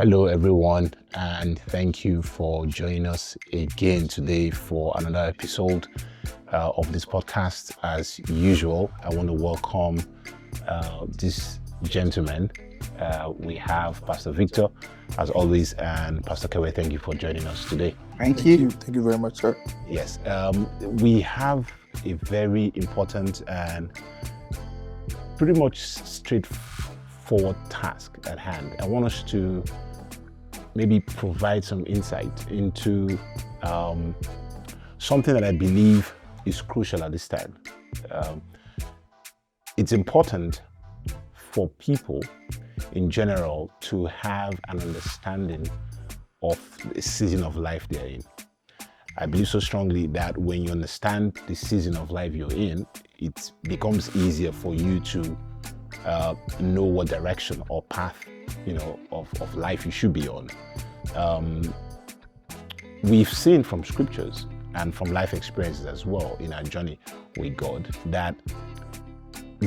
Hello, everyone, and thank you for joining us again today for another episode of this podcast. As usual, I want to welcome this gentleman. We have Pastor Victor, as always, and Pastor Kewe. Thank you for joining us today. Thank you. Thank you very much, sir. Yes, we have a very important and pretty much straightforward task at hand. I want us to maybe provide some insight into something that I believe is crucial at this time. It's important for people in general to have an understanding of the season of life they're in. I believe so strongly that when you understand the season of life you're in, it becomes easier for you to know what direction or path, of life you should be on. We've seen from scriptures and from life experiences as well in our journey with God that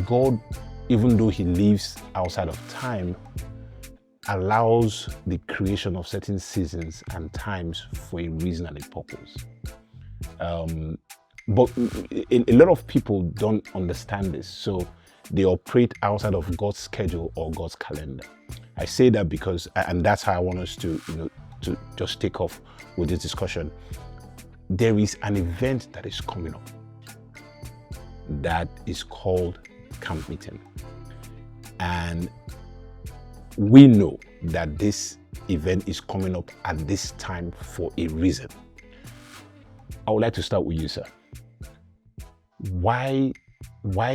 God, even though He lives outside of time, allows the creation of certain seasons and times for a reason and a purpose. But a lot of people don't understand this, so they operate outside of God's schedule or God's calendar. I say that because, and that's how I want us to just take off with this discussion. There is an event that is coming up that is called camp meeting, and we know that this event is coming up at this time for a reason. I would like to start with you, sir. Why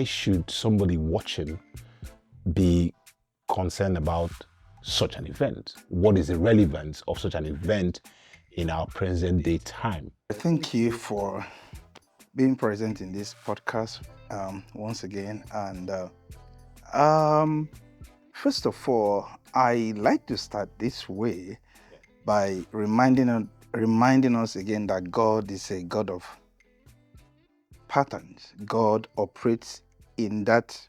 should somebody watching be concerned about such an event? What is the relevance of such an event in our present day time? Thank you for being present in this podcast once again. And first of all, I like to start this way by reminding us again that God is a God of patterns. God operates in that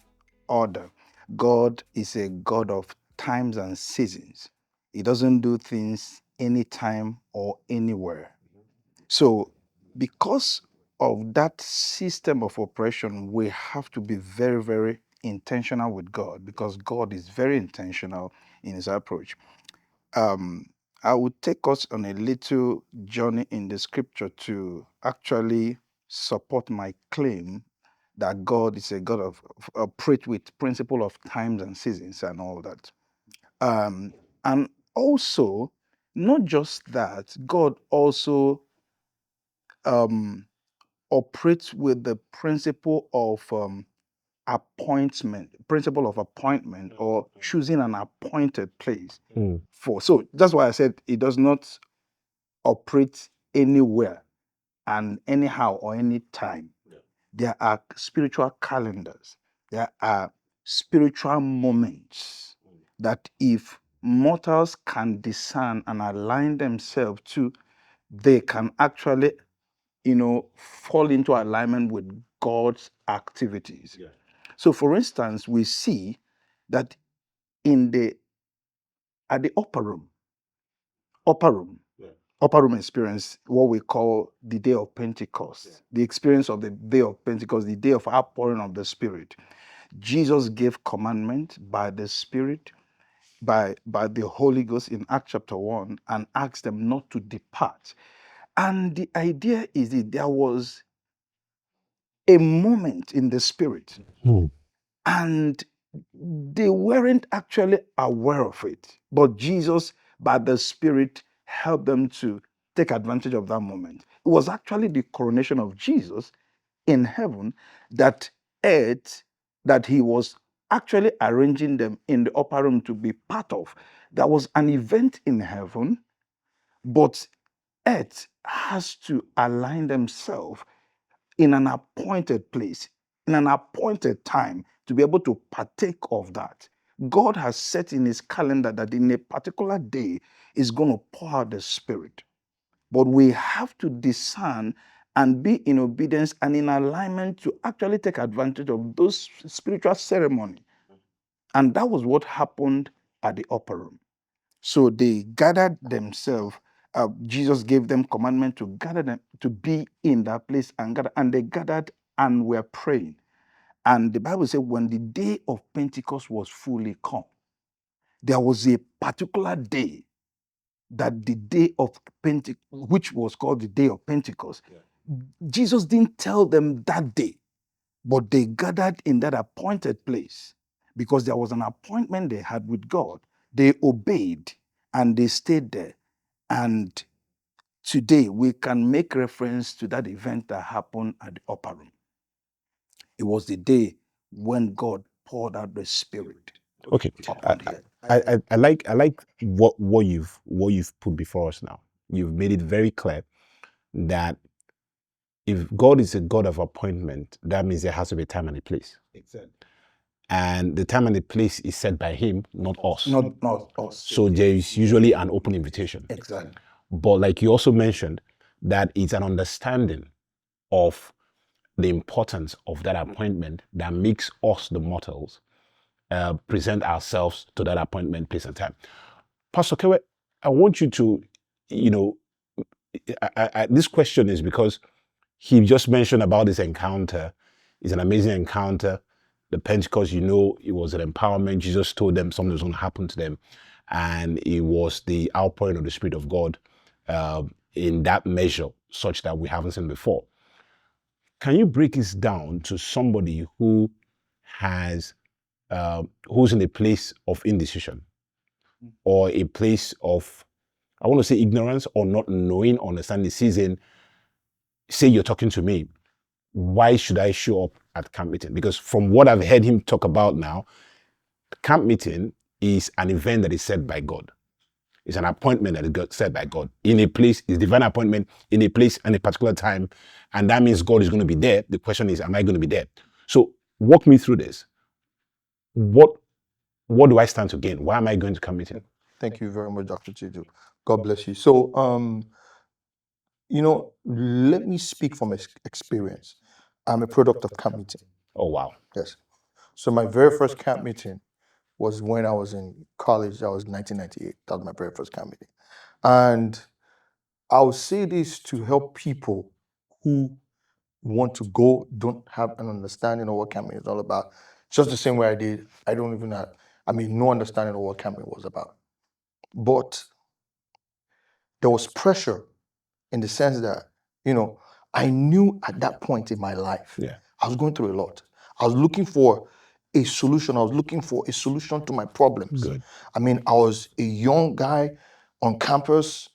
order. God is a God of times and seasons. He doesn't do things anytime or anywhere. So because of that system of operation, we have to be very, very intentional with God, because God is very intentional in His approach. I would take us on a little journey in the scripture to actually support my claim that God is a God of operate with principle of times and seasons and all that. And also, not just that, God also operates with the principle of appointment or choosing an appointed place for. So that's why I said it does not operate anywhere and anyhow or any time. There are spiritual calendars. There are spiritual moments that if mortals can discern and align themselves to, they can actually, fall into alignment with God's activities. Yeah. So, for instance, we see that at the upper room experience, what we call the day of Pentecost, the experience of the day of Pentecost, the day of outpouring of the Spirit. Jesus gave commandment by the Spirit, by the Holy Ghost in Acts chapter 1, and asked them not to depart. And the idea is that there was a moment in the Spirit, and they weren't actually aware of it. But Jesus, by the Spirit, helped them to take advantage of that moment. It was actually the coronation of Jesus in heaven that He was actually arranging them in the upper room to be part of. There was an event in heaven, but earth has to align themselves in an appointed place, in an appointed time, to be able to partake of that. God has set in His calendar that in a particular day is going to pour out the Spirit. But we have to discern and be in obedience and in alignment to actually take advantage of those spiritual ceremonies. And that was what happened at the upper room. So they gathered themselves. Jesus gave them commandment to gather them, to be in that place and gather. And they gathered and were praying. And the Bible said when the day of Pentecost was fully come, there was a particular day, that the day of Pentecost, which was called the day of Pentecost. Jesus didn't tell them that day, but they gathered in that appointed place because there was an appointment they had with God. They obeyed and they stayed there. And today we can make reference to that event that happened at the upper room. It was the day when God poured out the Spirit Okay. upon the earth. I like what you've put before us now. You've made it very clear that if God is a God of appointment, that means there has to be a time and a place. Exactly. And the time and the place is set by Him, not us. Not us. So there is usually an open invitation. Exactly. But like you also mentioned, that it's an understanding of the importance of that appointment that makes us, the mortals, present ourselves to that appointment, place, and time. Pastor Kewe, I want you to, this question is because he just mentioned about this encounter. It's an amazing encounter. The Pentecost, it was an empowerment. Jesus told them something was going to happen to them. And it was the outpouring of the Spirit of God in that measure, such that we haven't seen before. Can you break this down to somebody who has, who's in a place of indecision or a place of, I want to say ignorance or not knowing, understanding the season? Say you're talking to me, why should I show up at camp meeting? Because from what I've heard him talk about now, camp meeting is an event that is set by God. It's an appointment that is set by God in a place. It's divine appointment in a place and a particular time, and that means God is going to be there. The question is, am I going to be there? So walk me through this. What do I stand to gain? Why am I going to camp meeting? Thank you very much, Dr. Chidu. God bless you. So, let me speak from experience. I'm a product of camp meeting. Oh, wow. Yes. So my very first camp meeting was when I was in college. That was 1998. That was my very first camp meeting. And I'll say this to help people who want to go, don't have an understanding of what camp meeting is all about. Just the same way I did. I don't even have, no understanding of what camp meeting was about. But there was pressure in the sense that, I knew at that point in my life, I was going through a lot. I was looking for a solution. I was looking for a solution to my problems. Good. I was a young guy on campus,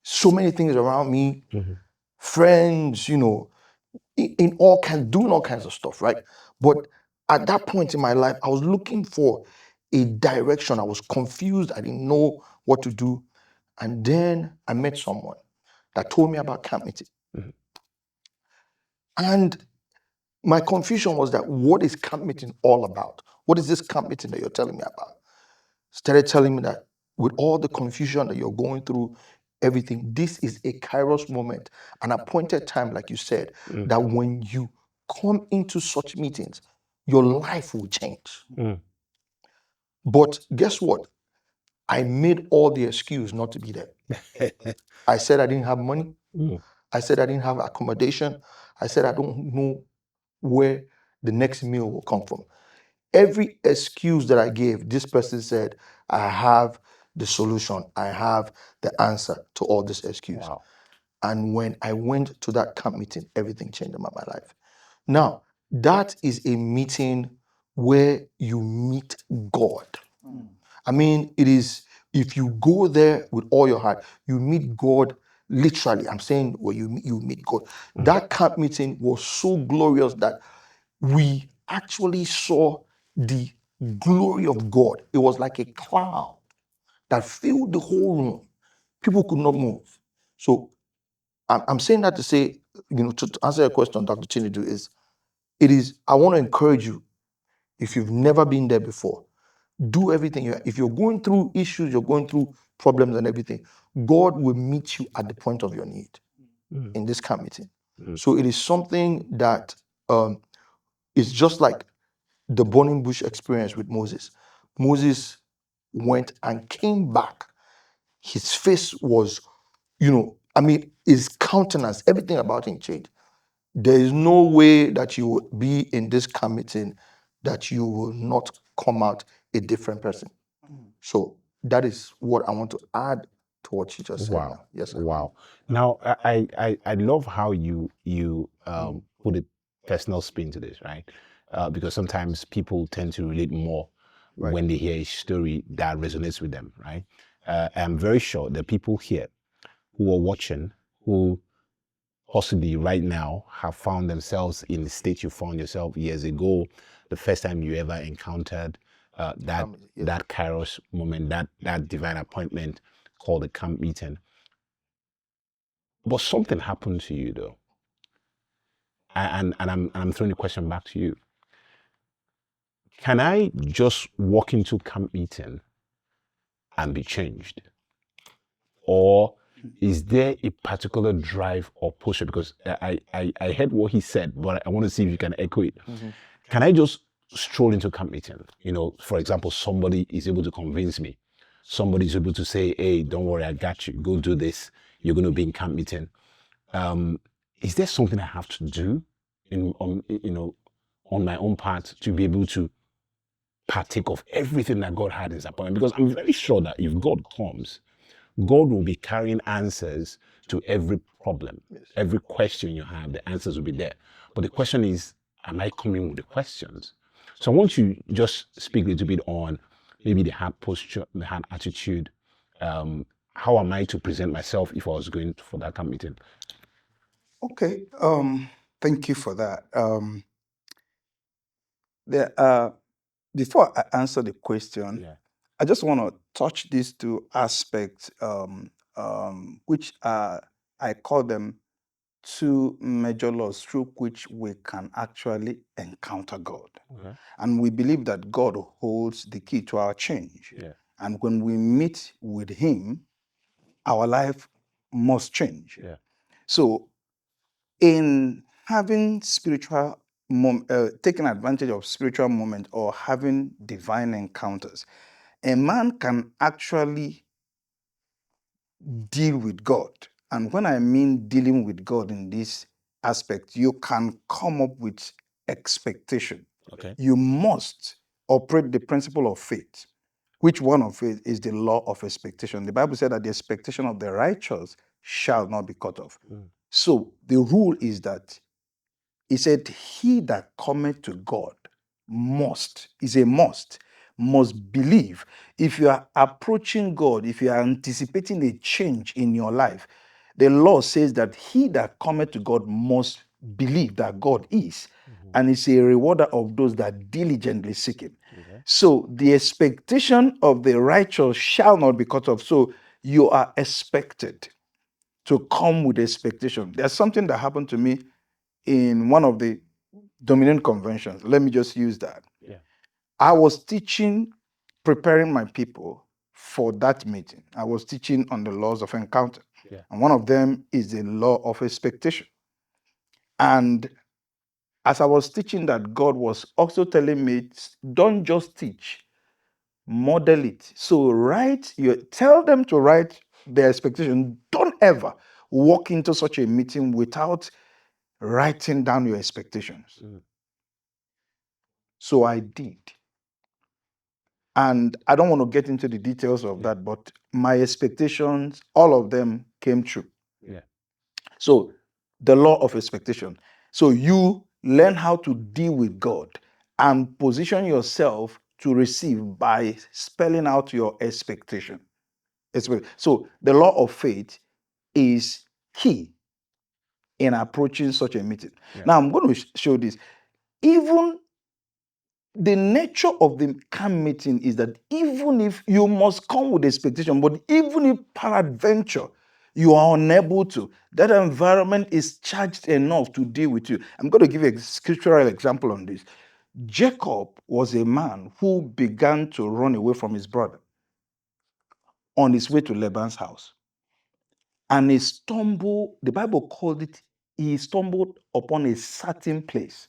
so many things around me, friends, in all kinds, doing all kinds of stuff, right? But at that point in my life, I was looking for a direction. I was confused. I didn't know what to do. And then I met someone that told me about camp meeting. And my confusion was that, what is camp meeting all about? What is this camp meeting that you're telling me about? Started telling me that with all the confusion that you're going through, everything, this is a Kairos moment, an appointed time, like you said, that when you come into such meetings, your life will change. But guess what? I made all the excuse not to be there. I said I didn't have money. I said I didn't have accommodation. I said I don't know where the next meal will come from. Every excuse that I gave, this person said, I have the solution. I have the answer to all this excuse. Wow. And when I went to that camp meeting, everything changed about my life. Now, that is a meeting where you meet God. It is, if you go there with all your heart, you meet God literally. I'm saying where you meet God. That camp meeting was so glorious that we actually saw the glory of God. It was like a cloud that filled the whole room. People could not move. So I'm saying that to say, to answer your question, Dr. Chinedu, I want to encourage you, if you've never been there before, do everything. If you're going through issues, you're going through problems and everything, God will meet you at the point of your need in this camp meeting. So it is something that is just like the burning bush experience with Moses. Moses went and came back his face was, I mean, his countenance, everything about him changed. There is no way that you will be in this camp meeting that you will not come out a different person. So that is what I want to add to what you just said Wow. now. Yes, sir. Wow. Now, I love how you put a personal spin to this, right? Because sometimes people tend to relate more Right. when they hear a story that resonates with them, right? I'm very sure the people here who are watching, who possibly right now have found themselves in the state you found yourself years ago, the first time you ever encountered that Yes. that kairos moment, that divine appointment called a camp meeting. But something happened to you though. And I'm throwing the question back to you. Can I just walk into camp meeting and be changed? Or is there a particular drive or posture? Because I heard what he said, but I want to see if you can echo it. Can I just stroll into camp meeting? For example, somebody is able to convince me. Somebody is able to say, hey, don't worry, I got you. Go do this. You're going to be in camp meeting. Is there something I have to do on my own part to be able to partake of everything that God had in his appointment? Because I'm very sure that if God comes, God will be carrying answers to every problem, every question you have, the answers will be there. But the question is, am I coming with the questions? So I want you just speak a little bit on maybe the heart posture, the heart attitude. How am I to present myself if I was going for that camp meeting? Okay. Thank you for that. Before I answer the question, Yeah. I just want to touch these two aspects, which I call them two major laws through which we can actually encounter God. Okay. And we believe that God holds the key to our change. Yeah. And when we meet with Him, our life must change. Yeah. So, in having taking advantage of spiritual moment or having divine encounters, a man can actually deal with God. And when I mean dealing with God in this aspect, you can come up with expectation. Okay. You must operate the principle of faith, which one of it is the law of expectation. The Bible said that the expectation of the righteous shall not be cut off. So the rule is that he said, he that cometh to God is a must believe. If you are approaching God, if you are anticipating a change in your life, the law says that he that cometh to God must believe that God is, and is a rewarder of those that diligently seek him. Okay. So the expectation of the righteous shall not be cut off. So you are expected to come with expectation. There's something that happened to me in one of the Dominion conventions. Let me just use that. Yeah. I was teaching, preparing my people for that meeting. I was teaching on the laws of encounter. Yeah. And one of them is the law of expectation. And as I was teaching that, God was also telling me, don't just teach, model it. So tell them to write their expectation. Don't ever walk into such a meeting without writing down your expectations. So I did. And I don't want to get into the details of that, but my expectations, all of them came true. Yeah. So the law of expectation. So you learn how to deal with God and position yourself to receive by spelling out your expectation. So the law of faith is key in approaching such a meeting. Yeah. Now I'm going to show this. Even the nature of the camp meeting is that even if you must come with expectation, but even if peradventure you are unable to, that environment is charged enough to deal with you. I'm going to give you a scriptural example on this. Jacob was a man who began to run away from his brother on his way to Laban's house. And the Bible called it, he stumbled upon a certain place.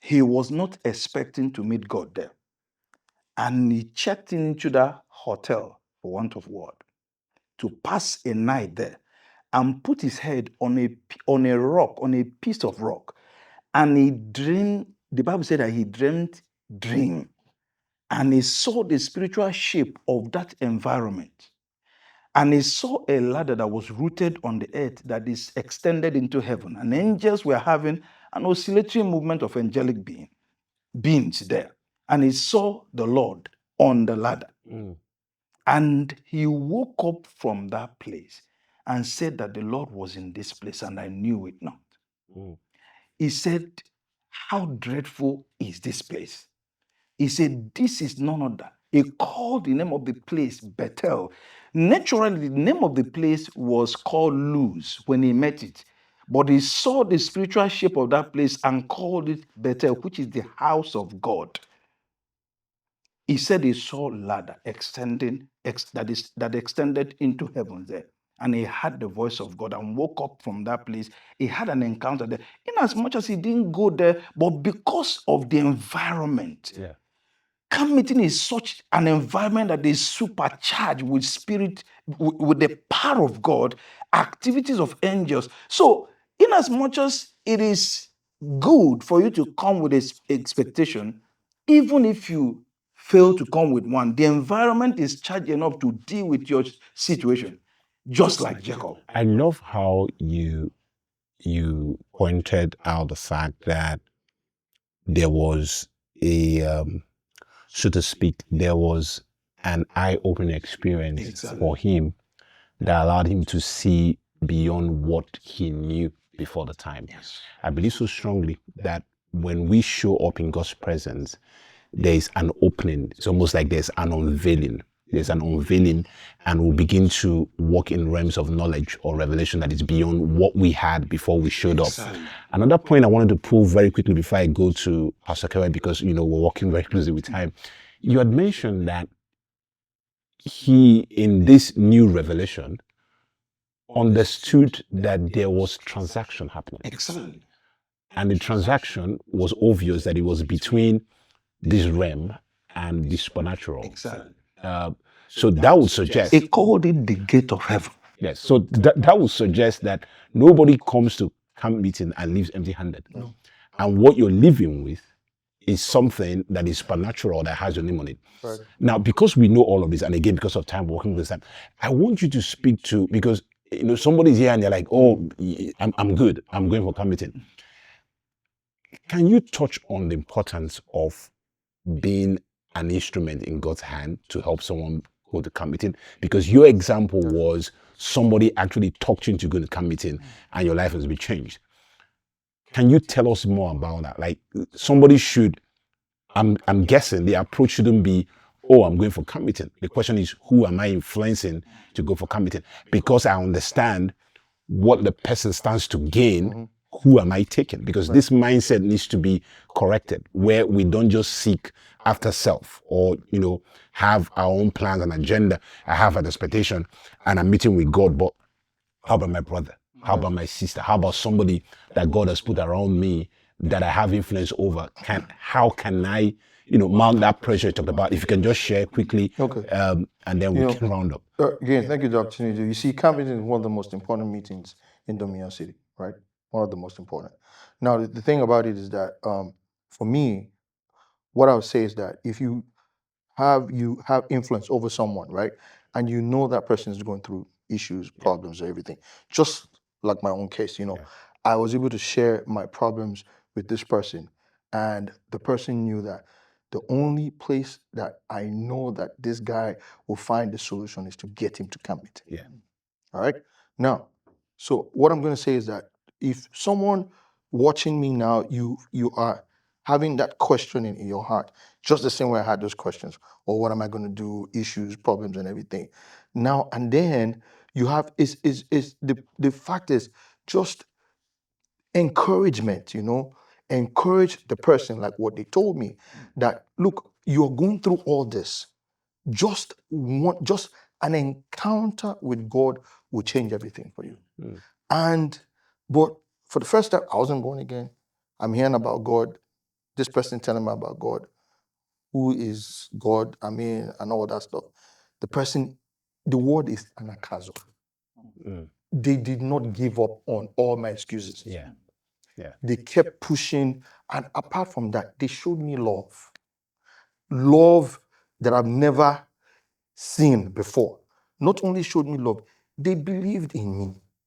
He was not expecting to meet God there. And he checked into that hotel for want of word, to pass a night there and put his head on a rock, on a piece of rock. And he dreamed, the Bible said that he dreamed dream. And he saw the spiritual shape of that environment. And he saw a ladder that was rooted on the earth that is extended into heaven. And angels were having an oscillatory movement of angelic beings there. And he saw the Lord on the ladder. And he woke up from that place and said that the Lord was in this place and I knew it not. He said, how dreadful is this place? He said, this is none other. He called the name of the place Bethel. Naturally, the name of the place was called Luz when he met it. But he saw the spiritual shape of that place and called it Bethel, which is the house of God. He said he saw ladder that extended into heaven there. And he heard the voice of God and woke up from that place. He had an encounter there. In as much as he didn't go there, but because of the environment. Yeah. Camp meeting is such an environment that is supercharged with spirit, with the power of God, activities of angels. So, in as much as it is good for you to come with an expectation, even if you fail to come with one, the environment is charged enough to deal with your situation, just like Jacob. I love how you pointed out the fact that there was a so to speak, there was an eye-opening experience for him that allowed him to see beyond what he knew before the time. Yes. I believe so strongly that when we show up in God's presence, there is an opening. It's almost like there's an unveiling. There's an unveiling, and we'll begin to walk in realms of knowledge or revelation that is beyond what we had before we showed up. Another point I wanted to pull very quickly before I go to Pastor Kevin, because we're working very closely with time. You had mentioned that he, in this new revelation, understood that there was transaction happening. Exactly. And the transaction was obvious that it was between this realm and the supernatural. Exactly. So that would suggest... He called it the gate of heaven. Yes, so that would suggest that nobody comes to camp meeting and leaves empty-handed. No. And what you're living with is something that is supernatural, that has your name on it. Right. Now, because we know all of this, and again, because of time, working with time, I want you to speak to, because somebody's here and they're like, oh, I'm good, I'm going for camp meeting. Can you touch on the importance of being an instrument in God's hand to help someone go to camp meeting? Because your example was somebody actually talked you into going to camp meeting and your life has been changed. Can you tell us more about that? Like, somebody should, I'm guessing the approach shouldn't be, oh, I'm going for camp meeting. The question is, who am I influencing to go for camp meeting? Because I understand what the person stands to gain, who am I taking? Because this mindset needs to be corrected, where we don't just seek after self or, have our own plans and agenda. I have an expectation and I'm meeting with God, but how about my brother? How about my sister? How about somebody that God has put around me that I have influence over? How can I, mount that pressure you talked about? If you can just share quickly, Okay. and then we can round up. Again, thank you for the opportunity. You see, camp meeting is one of the most important meetings in Dominion City, right? One of the most important. Now, the thing about it is that for me, what I would say is that if you have influence over someone, right, and you know that person is going through issues, problems, everything, just like my own case, I was able to share my problems with this person, and the person knew that the only place that I know that this guy will find the solution is to get him to camp meeting. Yeah. All right. Now, so what I'm going to say is that if someone watching me now, you are having that question in your heart, just the same way I had those questions, or what am I going to do, issues, problems, and everything. Now and then you have is the fact is just encouragement, encourage the person, like what they told me, that look, you're going through all this. Just an encounter with God will change everything for you. But for the first time, I wasn't born again. I'm hearing about God. This person telling me about God. Who is God? And all that stuff. The person the word is anakazo. They did not give up on all my excuses. Yeah. Yeah. They kept pushing, and apart from that, they showed me love. Love that I've never seen before. Not only showed me love, they believed in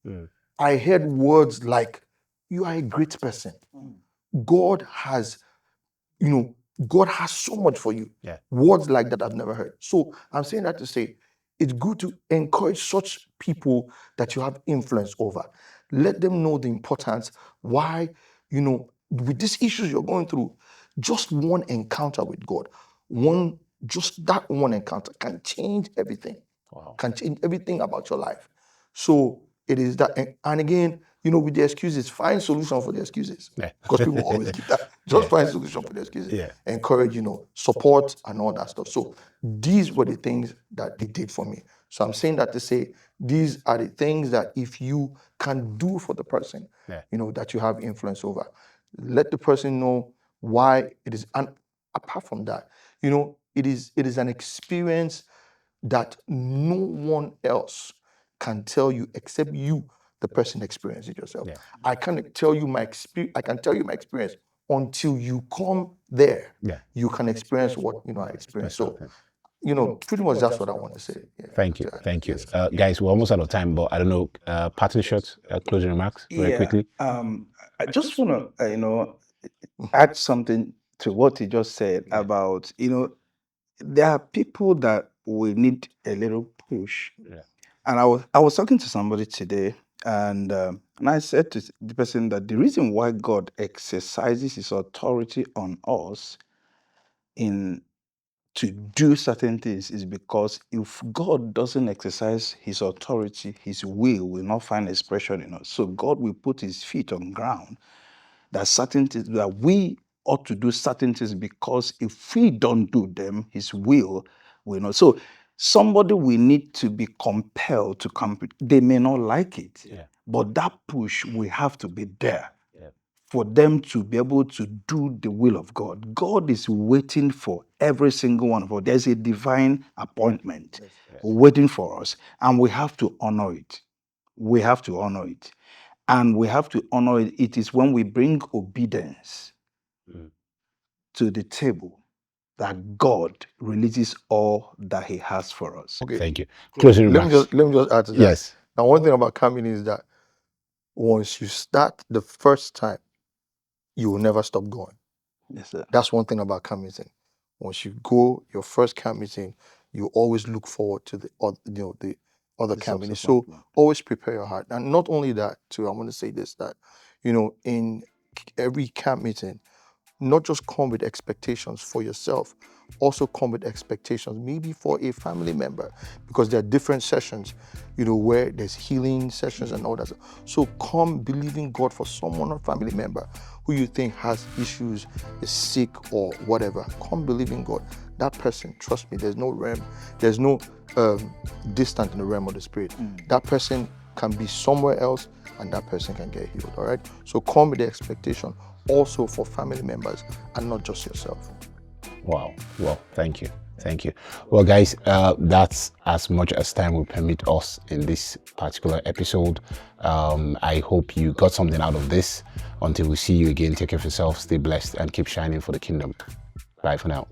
me. I heard words like, "You are a great person. God has, God has so much for you." Yeah. Words like that I've never heard. So I'm saying that to say, it's good to encourage such people that you have influence over. Let them know the importance, why, with these issues you're going through, just one encounter with God, just that one encounter can change everything. Wow. Can change everything about your life. So it is that, and again, with the excuses, find solution for the excuses. Yeah. Because people always give that. Just find solution for the excuses. Yeah. Encourage, support and all that stuff. So these were the things that they did for me. So I'm saying that to say these are the things that if you can do for the person, Yeah. that you have influence over, let the person know why it is. And apart from that, it is an experience that no one else can tell you except you, the person, experience it yourself. Yeah. I can't tell you my experience. I can tell you my experience until you come there. Yeah. You can experience what I experienced. So, Okay. pretty much that's what I want to say. Yeah, Thank you. to add. Thank you. Yes. Guys, we're almost out of time, but I don't know, parting shots, closing remarks very quickly. I just want to, add something to what he just said about, there are people that will need a little push. Yeah. And I was talking to somebody today, and I said to the person that the reason why God exercises His authority on us to do certain things is because if God doesn't exercise His authority, His will not find expression in us. So God will put His feet on ground. That certain things that we ought to do certain things, because if we don't do them, His will not. So somebody will need to be compelled to come. They may not like it, but that push will have to be there for them to be able to do the will of God. God is waiting for every single one of us. There's a divine appointment waiting for us, and we have to honor it. We have to honor it. And we have to honor it. It is when we bring obedience to the table that God releases all that He has for us. Okay. Thank you. Closing Let me remarks. just add to that. Yes. Now, one thing about coming is that once you start the first time, you will never stop going. Yes, sir. That's one thing about camp meeting. Once you go your first camp meeting, you always look forward to the other camp meeting. So subsequent one. always prepare your heart. And not only that, too, I want to say this, that in every camp meeting, not just come with expectations for yourself, also come with expectations maybe for a family member, because there are different sessions, where there's healing sessions and all that. So come believing God for someone or family member who you think has issues, is sick or whatever. Come believing God. That person, trust me, there's no distance in the realm of the spirit. That person can be somewhere else and that person can get healed, all right? So come with the expectation also for family members and not just yourself. Wow. Well, thank you. Thank you. Well, guys, that's as much as time will permit us in this particular episode. I hope you got something out of this. Until we see you again, take care of yourself, stay blessed, and keep shining for the kingdom. Bye for now.